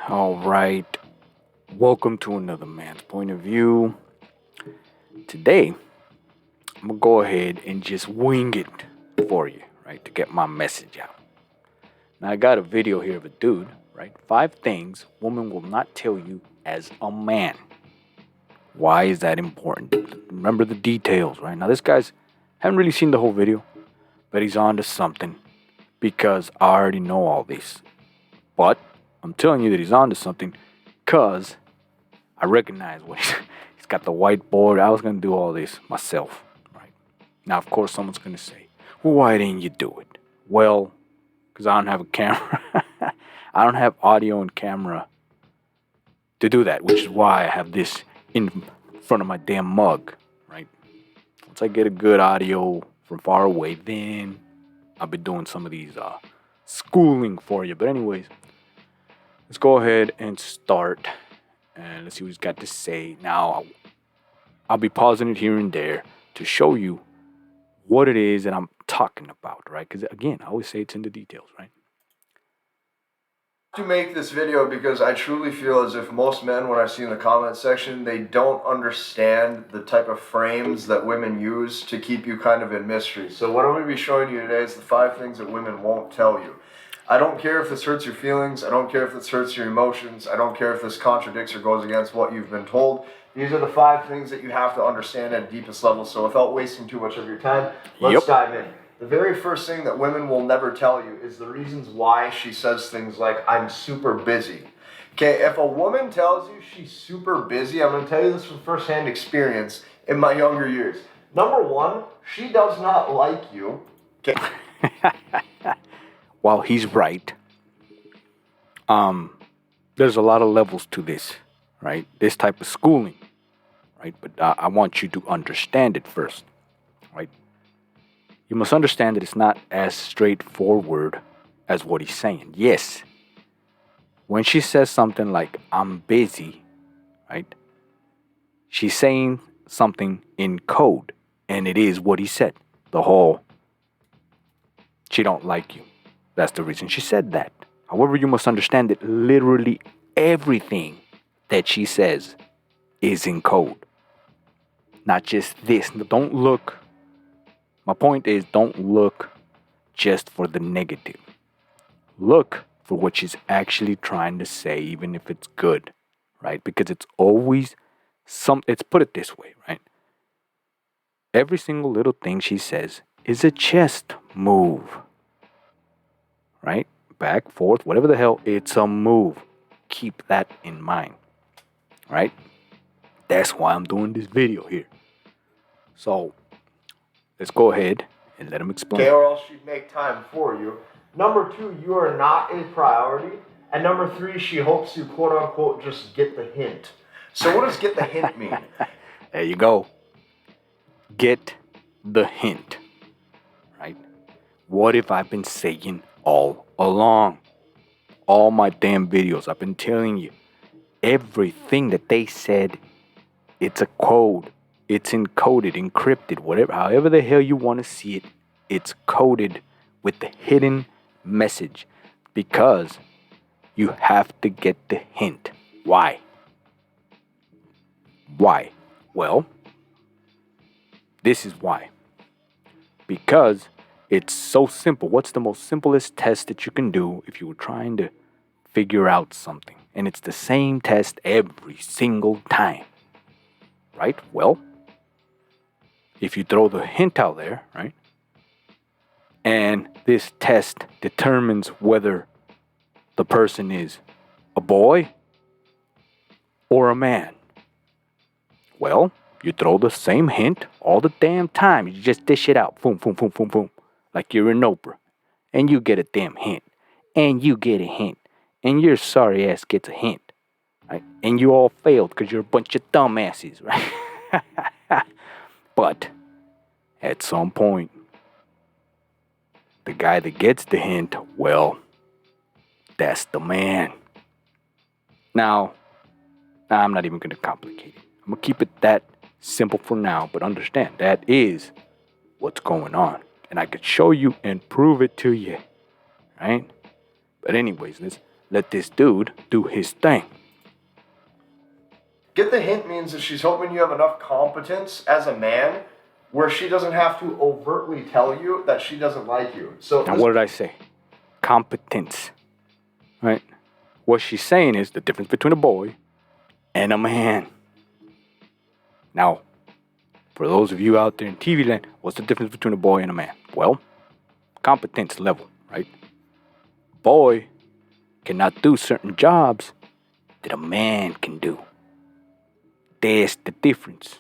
All right. Welcome to another man's point of view. Today, I'm going to go ahead and just wing it for you, right, to get my message out. Now, I got a video here of a dude, right? 5 things women will not tell you as a man. Why is that important? Remember the details, right? Now, this guy's haven't really seen the whole video, but he's on to something because I already know all this. But I'm telling you that he's on to something because I recognize what he's got the whiteboard. I was going to do all this myself, right? Now, of course, someone's going to say, well, why didn't you do it? Well, because I don't have a camera. I don't have audio and camera to do that, which is why I have this in front of my damn mug, right? Once I get a good audio from far away, then I'll be doing some of these schooling for you. But anyways, let's go ahead and start. And let's see what he's got to say. Now, I'll be pausing it here and there to show you what it is that I'm talking about, right? Because, again, I always say it's in the details, right? To make this video because I truly feel as if most men, when I see in the comment section, they don't understand the type of frames that women use to keep you kind of in mystery. So what I'm going to be showing you today is the 5 things that women won't tell you. I don't care if this hurts your feelings. I don't care if this hurts your emotions. I don't care if this contradicts or goes against what you've been told. These are the 5 things that you have to understand at deepest level. So without wasting too much of your time, let's dive in. The very first thing that women will never tell you is the reasons why she says things like, I'm super busy. Okay, if a woman tells you she's super busy, I'm going to tell you this from firsthand experience in my younger years. Number 1, she does not like you. Okay. Well, he's right. There's a lot of levels to this, right? This type of schooling, right? But I want you to understand it first, right? You must understand that it's not as straightforward as what he's saying. Yes, when she says something like, I'm busy, right? She's saying something in code, and it is what he said. The whole, she don't like you. That's the reason she said that. However, you must understand that literally everything that she says is in code. Not just this. Don't look. My point is, don't look just for the negative. Look for what she's actually trying to say, even if it's good, right? Because it's always let's put it this way, right? Every single little thing she says is a chest move, right? Back, forth, whatever the hell, it's a move. Keep that in mind, right? That's why I'm doing this video here. So, let's go ahead and let him explain. Okay, or else she'd make time for you. Number 2, you are not a priority. And number 3, she hopes you quote unquote just get the hint. So what does get the hint mean? There you go. Get the hint, right? What if I've been saying all along? All my damn videos, I've been telling you, everything that they said, it's a code. It's encoded, encrypted, whatever, however the hell you want to see it, it's coded with the hidden message because you have to get the hint. Why? Why? Well, this is why. Because it's so simple. What's the most simplest test that you can do if you were trying to figure out something? And it's the same test every single time. Right? Well, if you throw the hint out there, right? And this test determines whether the person is a boy or a man. Well, you throw the same hint all the damn time. You just dish it out. Boom, boom, boom, boom, boom. Like you're in Oprah. And you get a damn hint. And you get a hint. And your sorry ass gets a hint. Right? And you all failed because you're a bunch of dumbasses, right? But at some point, the guy that gets the hint, well, that's the man. Now, I'm not even going to complicate it. I'm going to keep it that simple for now, but understand that is what's going on. And I could show you and prove it to you, right? But anyways, let's let this dude do his thing. Get the hint means that she's hoping you have enough competence as a man where she doesn't have to overtly tell you that she doesn't like you. So Now, what did I say? Competence. Right? What she's saying is the difference between a boy and a man. Now, for those of you out there in TV land, what's the difference between a boy and a man? Well, competence level, right? Boy cannot do certain jobs that a man can do. There's the difference,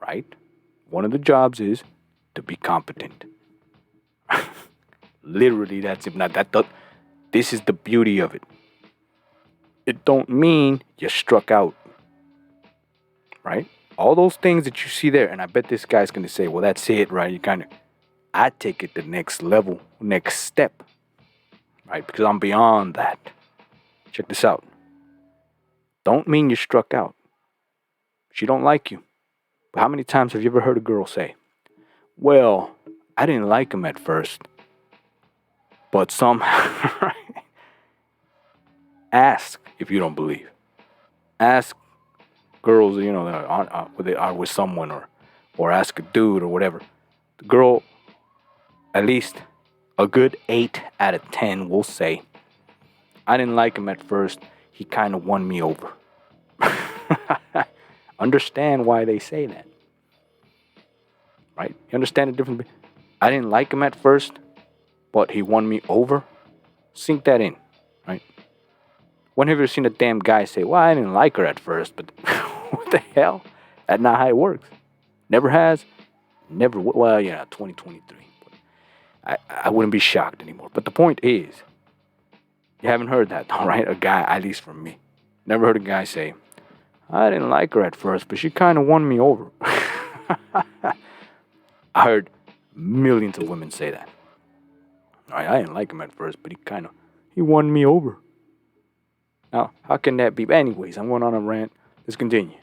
right? One of the jobs is to be competent. Literally, that's it. Now, this is the beauty of it. It don't mean you struck out, right? All those things that you see there, and I bet this guy's going to say, well, that's it, right? I take it the next level, next step, right? Because I'm beyond that. Check this out. Don't mean you struck out. She don't like you. But how many times have you ever heard a girl say, well, I didn't like him at first, but somehow, right? Ask if you don't believe. Ask girls, that are with someone, or ask a dude or whatever. The girl, at least a good 8 out of 10 will say, I didn't like him at first. He kind of won me over. Understand why they say that. Right? You understand the difference? I didn't like him at first, but he won me over. Sink that in. Right? When have you ever seen a damn guy say, well, I didn't like her at first, but what the hell? That's not how it works. Never has. Never. Well, 2023. But I wouldn't be shocked anymore. But the point is, you haven't heard that, though, right? A guy, at least from me. Never heard a guy say, I didn't like her at first, but she kind of won me over. I heard millions of women say that. I didn't like him at first, but he won me over. Now, how can that be? Anyways, I'm going on a rant. Let's continue.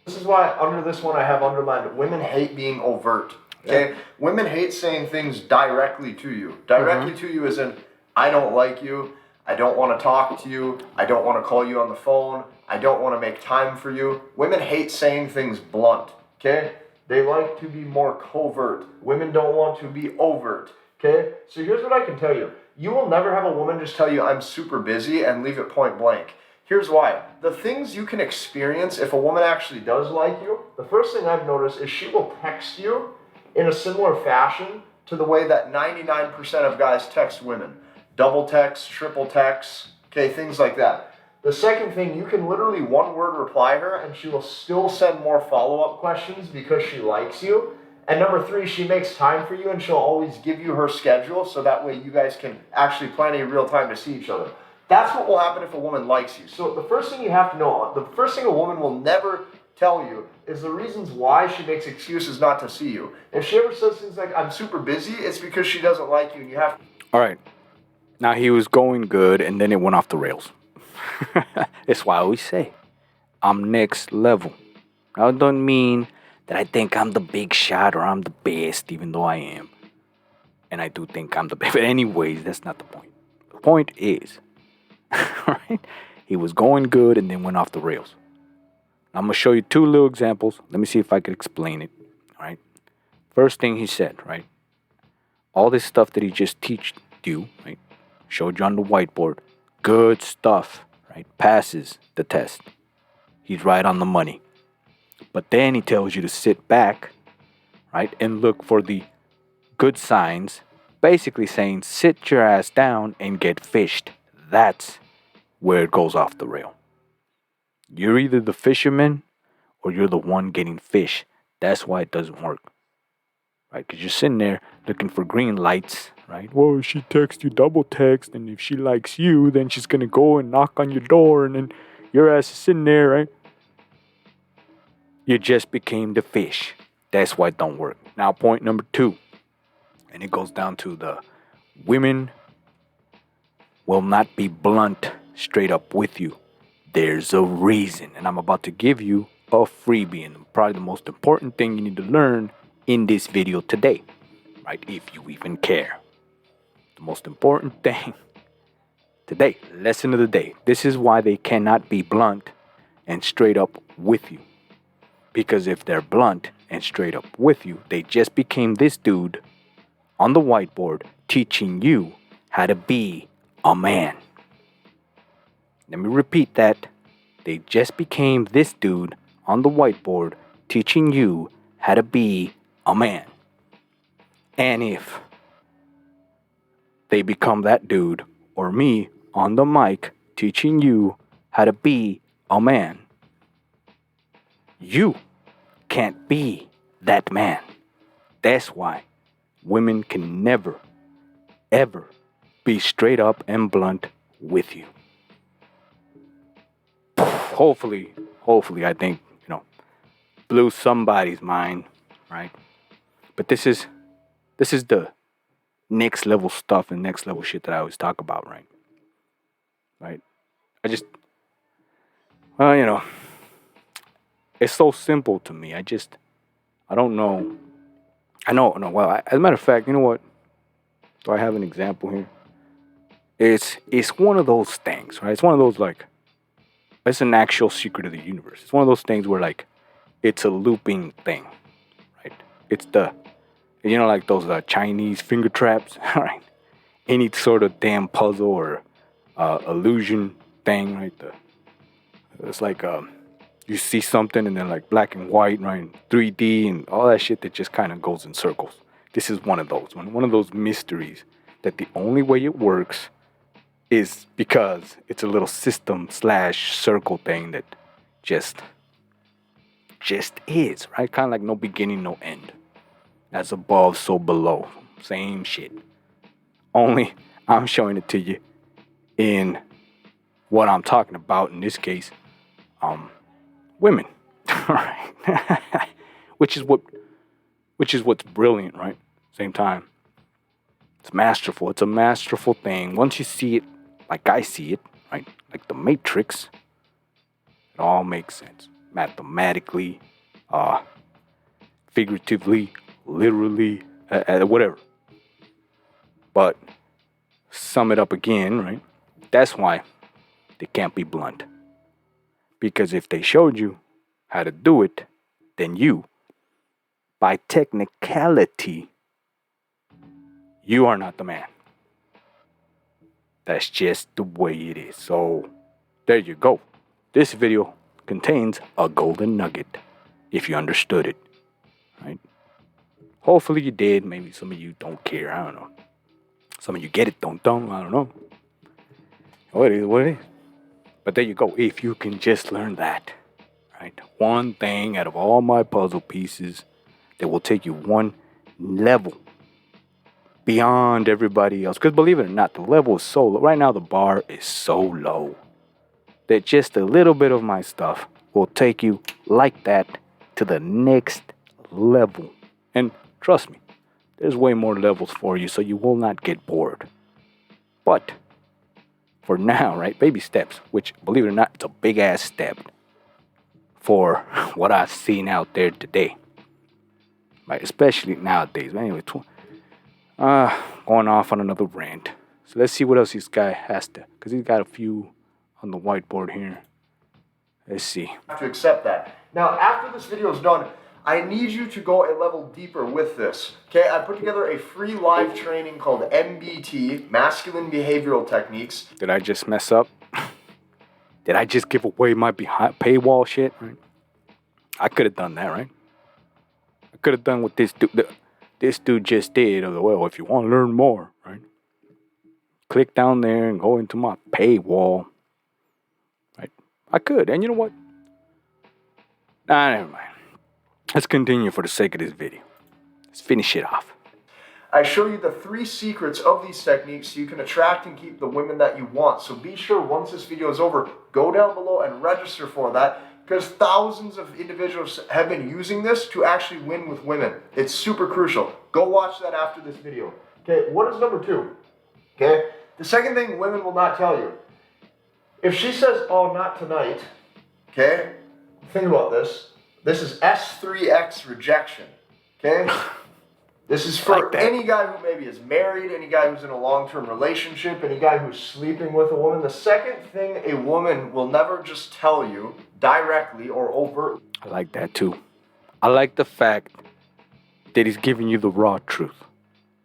This is why under this one I have underlined, women hate being overt. Okay? Yeah. Women hate saying things directly to you. Directly to you as in, I don't like you. I don't want to talk to you. I don't want to call you on the phone. I don't want to make time for you. Women hate saying things blunt. Okay? They like to be more covert. Women don't want to be overt. Okay? So here's what I can tell you. You will never have a woman just tell you, I'm super busy, and leave it point blank. Here's why. The things you can experience if a woman actually does like you, the first thing I've noticed is she will text you in a similar fashion to the way that 99% of guys text women. Double text, triple text, okay, things like that. The second thing, you can literally one word reply her and she will still send more follow-up questions because she likes you. And number 3, she makes time for you and she'll always give you her schedule so that way you guys can actually plan a real time to see each other. That's what will happen if a woman likes you. So the first thing you have to know, the first thing a woman will never tell you is the reasons why she makes excuses not to see you. If she ever says things like, I'm super busy, it's because she doesn't like you and you have to... All right. Now he was going good and then it went off the rails. That's why I always say, I'm next level. Now it doesn't mean that I think I'm the big shot or I'm the best, even though I am. And I do think I'm the best. But anyways, that's not the point. The point is, right? He was going good and then went off the rails. I'm going to show you 2 little examples. Let me see if I can explain it. All right. First thing he said, right? All this stuff that he just taught you, right? Showed you on the whiteboard. Good stuff, right? Passes the test. He's right on the money. But then he tells you to sit back, right? And look for the good signs. Basically saying, sit your ass down and get fished. That's where it goes off the rail. You're either the fisherman or you're the one getting fish. That's why it doesn't work. Right? Because you're sitting there looking for green lights, right? Well, she texts you double text, and if she likes you, then she's going to go and knock on your door, and then your ass is sitting there, right? You just became the fish. That's why it don't work. Now, point number 2. And it goes down to the women will not be blunt straight up with you. There's a reason. And I'm about to give you a freebie. And probably the most important thing you need to learn in this video today. Right? If you even care. The most important thing Today, lesson of the day. This is why they cannot be blunt and straight up with you. Because if they're blunt and straight up with you, they just became this dude on the whiteboard teaching you how to be a man. Let me repeat that. They just became this dude on the whiteboard teaching you how to be a man. And if they become that dude or me on the mic teaching you how to be a man, you can't be that man. That's why women can never, ever be straight up and blunt with you. Hopefully, I think, blew somebody's mind, right? But this is the next level stuff and next level shit that I always talk about, right? Right? It's so simple to me. I don't know. No, well, as a matter of fact, you know what? Do I have an example here? It's one of those things, right? It's one of those, like, it's an actual secret of the universe. It's one of those things where, like, it's a looping thing, right? It's like those Chinese finger traps, right? Any sort of damn puzzle or illusion thing, right? It's like you see something and then like black and white, right? 3D and all that shit that just kind of goes in circles. This is one of those. One of those mysteries that the only way it works is because it's a little system/circle thing that just is, right? Kind of like no beginning, no end. As above, so below. Same shit. Only I'm showing it to you in what I'm talking about, in this case, women. Right? which is what's brilliant, right? Same time. It's masterful. It's a masterful thing. Once you see it like I see it, right? Like the Matrix, it all makes sense. Mathematically, figuratively, literally, whatever. But sum it up again, right? That's why they can't be blunt. Because if they showed you how to do it, then you, by technicality, you are not the man. That's just the way it is. So, there you go. This video contains a golden nugget, if you understood it, right? Hopefully you did. Maybe some of you don't care. I don't know. Some of you get it, don't. I don't know. What it is. But there you go. If you can just learn that, right? One thing out of all my puzzle pieces that will take you one level beyond everybody else. Because believe it or not, the level is so low. Right now, the bar is so low that just a little bit of my stuff will take you like that to the next level. And trust me, there's way more levels for you, so you will not get bored. But for now, right, baby steps, which, believe it or not, it's a big ass step for what I've seen out there today, right? Especially nowadays. But anyway, going off on another rant. So let's see what else this guy has to, because he's got a few on the whiteboard here. Let's see. Have to accept that. Now, after this video is done, I need you to go a level deeper with this. Okay, I put together a free live training called MBT, Masculine Behavioral Techniques. Did I just mess up? Did I just give away my paywall shit? Right? I could have done that, right? I could have done what this dude just did. Well, if you want to learn more, right? Click down there and go into my paywall. Right? I could, and you know what? Nah, never mind. Let's continue for the sake of this video. Let's finish it off. I show you the 3 secrets of these techniques so you can attract and keep the women that you want. So be sure once this video is over, go down below and register for that, because thousands of individuals have been using this to actually win with women. It's super crucial. Go watch that after this video. Okay, what is number 2? Okay, the second thing women will not tell you. If she says, oh, not tonight, okay, think about this. This is S3X rejection, okay? This is for Like that. any guy who maybe is married, any guy who's in a long-term relationship, any guy who's sleeping with a woman. The second thing a woman will never just tell you directly or overtly. I like that too. I like the fact that he's giving you the raw truth,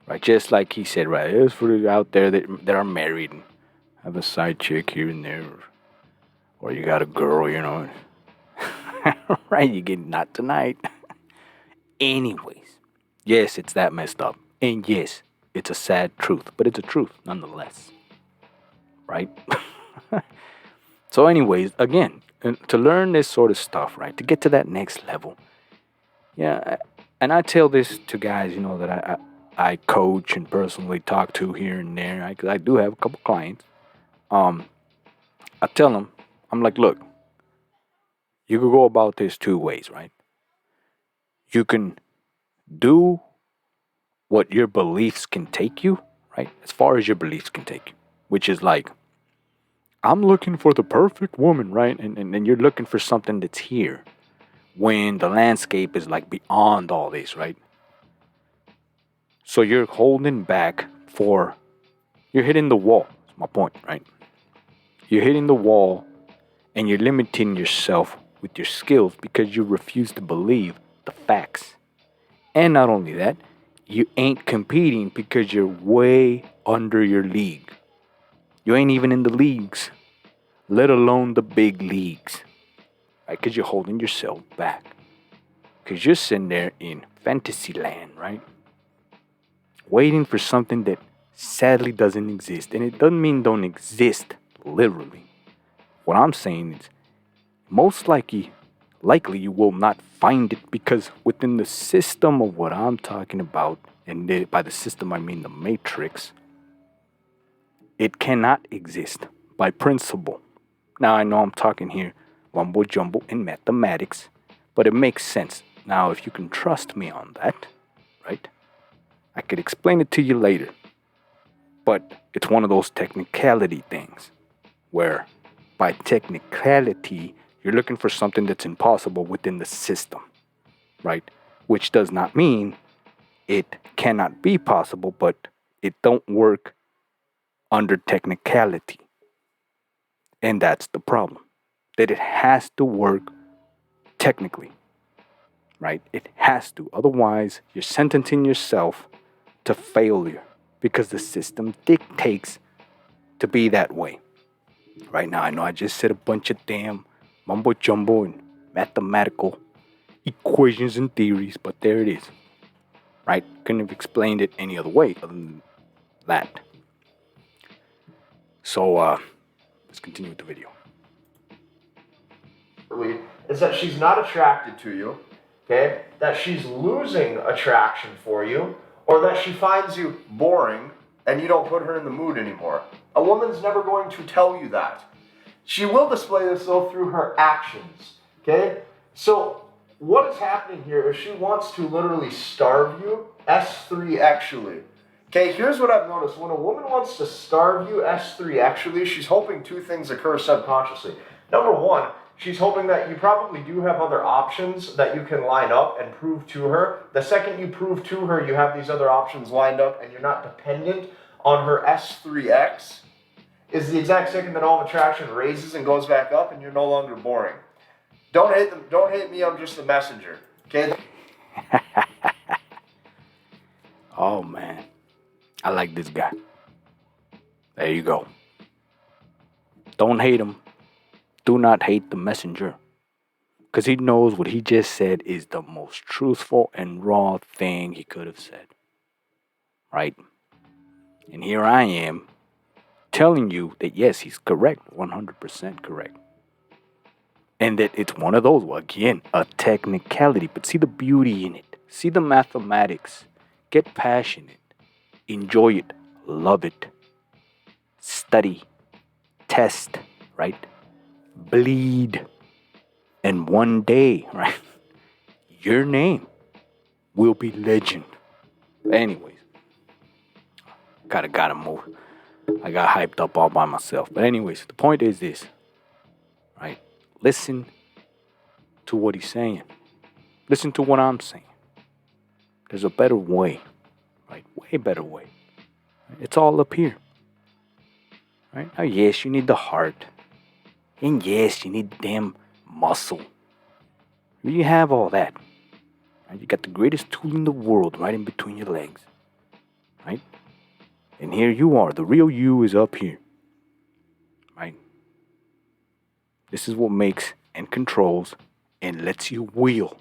right? Just like he said, right? It's for the out there that are married and have a side chick here and there, or you got a girl, you know, right? You get not tonight. Anyways, yes, it's that messed up, and yes, it's a sad truth, but it's a truth nonetheless, right? So, anyways, again, to learn this sort of stuff, right? To get to that next level, yeah, and I tell this to guys, you know, that I coach and personally talk to here and there. I do have a couple clients. I tell them, I'm like, look, you could go about this two ways, right? You can do what your beliefs can take you, right? As far as your beliefs can take you, which is like, I'm looking for the perfect woman, right? And you're looking for something that's here when the landscape is like beyond all this, right? So you're holding back you're hitting the wall. That's my point, right? You're hitting the wall and you're limiting yourself with your skills because you refuse to believe the facts. And not only that, you ain't competing because you're way under your league. You ain't even in the leagues, let alone the big leagues, right? Because you're holding yourself back. Because you're sitting there in fantasy land, right? Waiting for something that sadly doesn't exist. And it doesn't mean don't exist literally. What I'm saying is most likely you will not find it because within the system of what I'm talking about, and by the system I mean the matrix, it cannot exist by principle. Now I know I'm talking here mumbo jumbo in mathematics, but it makes sense. Now if you can trust me on that, right? I could explain it to you later. But it's one of those technicality things where by technicality you're looking for something that's impossible within the system, right? Which does not mean it cannot be possible, but it don't work under technicality. And that's the problem. That it has to work technically, right? It has to. Otherwise, you're sentencing yourself to failure because the system dictates to be that way. Right now, I know I just said a bunch of damn mumbo jumbo and mathematical equations and theories, but there it is. Right? Couldn't have explained it any other way other than that. So, let's continue with the video. Is that she's not attracted to you, okay? That she's losing attraction for you, or that she finds you boring and you don't put her in the mood anymore. A woman's never going to tell you that. She will display this though through her actions, okay? So what is happening here is she wants to literally starve you, S3 actually. Okay, here's what I've noticed. When a woman wants to starve you, S3 actually, she's hoping two things occur subconsciously. Number one, she's hoping that you probably do have other options that you can line up and prove to her. The second you prove to her you have these other options lined up and you're not dependent on her S3X, is the exact second that all of attraction raises and goes back up and you're no longer boring. Don't hate me, I'm just the messenger. Okay? Oh man, I like this guy. There you go. Don't hate him. Do not hate the messenger. Because he knows what he just said is the most truthful and raw thing he could have said. Right? And here I am telling you that yes, he's correct, 100% correct. And that it's one of those, well, again, a technicality. But see the beauty in it. See the mathematics. Get passionate. Enjoy it. Love it. Study. Test. Right? Bleed. And one day, right, your name will be legend. Anyways, gotta move. I got hyped up all by myself. But anyways, the point is this, right? Listen to what he's saying. Listen to what I'm saying. There's a better way. right? Way better way. It's all up here, right? Now, yes, you need the heart. And yes, you need the damn muscle. You have all that. Right? You got the greatest tool in the world right in between your legs. Right? And here you are. The real you is up here. Right? This is what makes and controls and lets you wield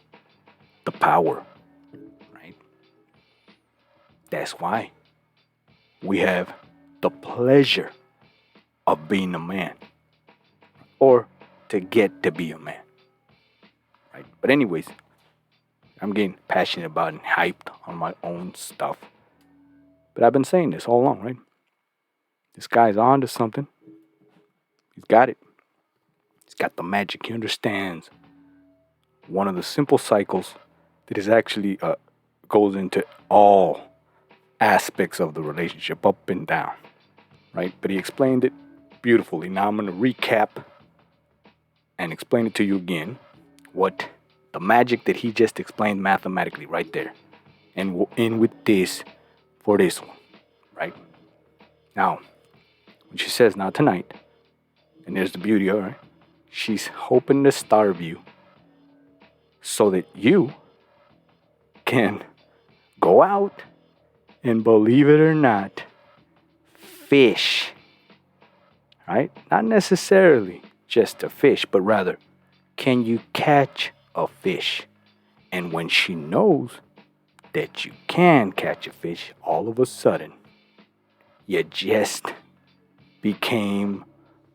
the power. Right? That's why we have the pleasure of being a man. Or to get to be a man. Right? But anyways, I'm getting passionate about and hyped on my own stuff. But I've been saying this all along, right? This guy's on to something. He's got it. He's got the magic. He understands one of the simple cycles that is actually goes into all aspects of the relationship, up and down, right? But he explained it beautifully. Now I'm going to recap and explain it to you again. What the magic that he just explained mathematically right there. And we'll end with this for this one, right? Now, when she says now tonight, and there's the beauty, all right? She's hoping to starve you so that you can go out and, believe it or not, fish, right? Not necessarily just a fish, but rather, can you catch a fish? And when she knows that you can catch a fish, all of a sudden, you just became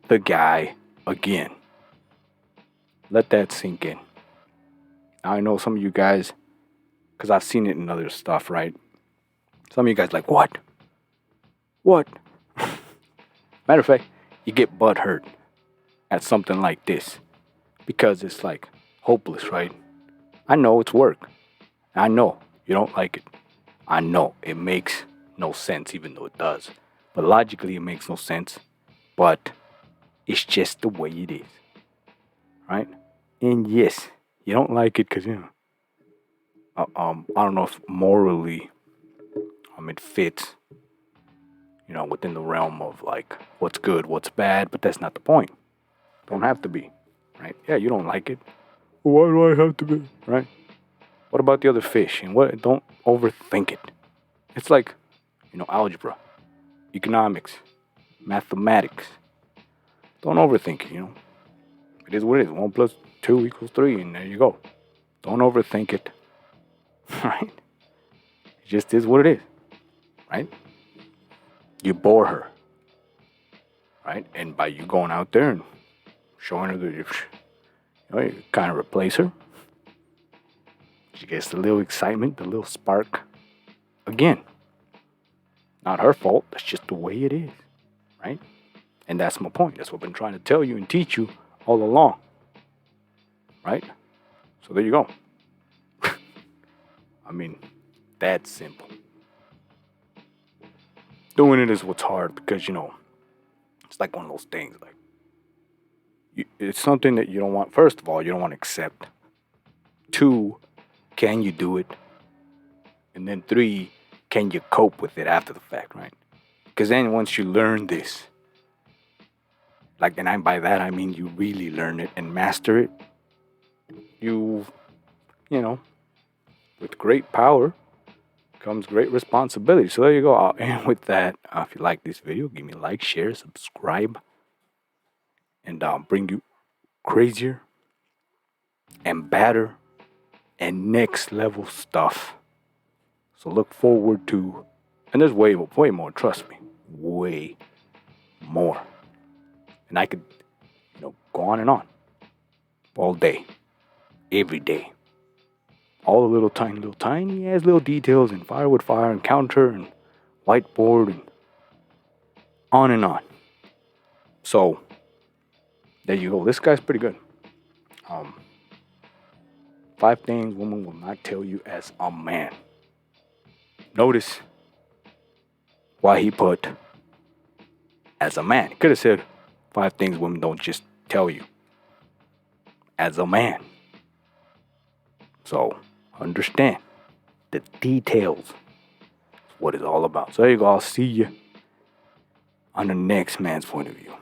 the guy again. Let that sink in. Now, I know some of you guys, because I've seen it in other stuff, right? Some of you guys like, what? What? Matter of fact, you get butt hurt at something like this because it's like hopeless, right? I know it's work. I know you don't like it. I know it makes no sense, even though it does. But logically, it makes no sense. But it's just the way it is, right? And yes, you don't like it because, I don't know if morally, it fits, within the realm of like what's good, what's bad. But that's not the point. Don't have to be, right? Yeah, you don't like it. Why do I have to be, right? What about the other fish? And what? Don't overthink it. It's like, algebra, economics, mathematics. Don't overthink it, It is what it is. 1 + 2 = 3, and there you go. Don't overthink it, right? It just is what it is, right? You bore her, right? And by you going out there and showing her that you kind of replace her, she gets the little excitement, the little spark. Again, not her fault. That's just the way it is, right? And that's my point. That's what I've been trying to tell you and teach you all along, right? So there you go. That's simple. Doing it is what's hard because, it's like one of those things. Like, it's something that you don't want. First of all, you don't want to accept. 2, can you do it? And then 3, can you cope with it after the fact, right? Because then once you learn this, and by that I mean you really learn it and master it, with great power comes great responsibility. So there you go. And with that, if you like this video, give me a like, share, subscribe, and bring you crazier and badder and next level stuff. So look forward to, and there's way more, trust me, way more. And I could, go on and on all day, every day. All the little tiny ass little details and fire with fire and counter and whiteboard and on and on. So there you go. This guy's pretty good. 5 things women will not tell you as a man. Notice why he put as a man. He could have said 5 things women don't just tell you as a man. So understand the details. what it's all about. So there you go. I'll see you on the next man's point of view.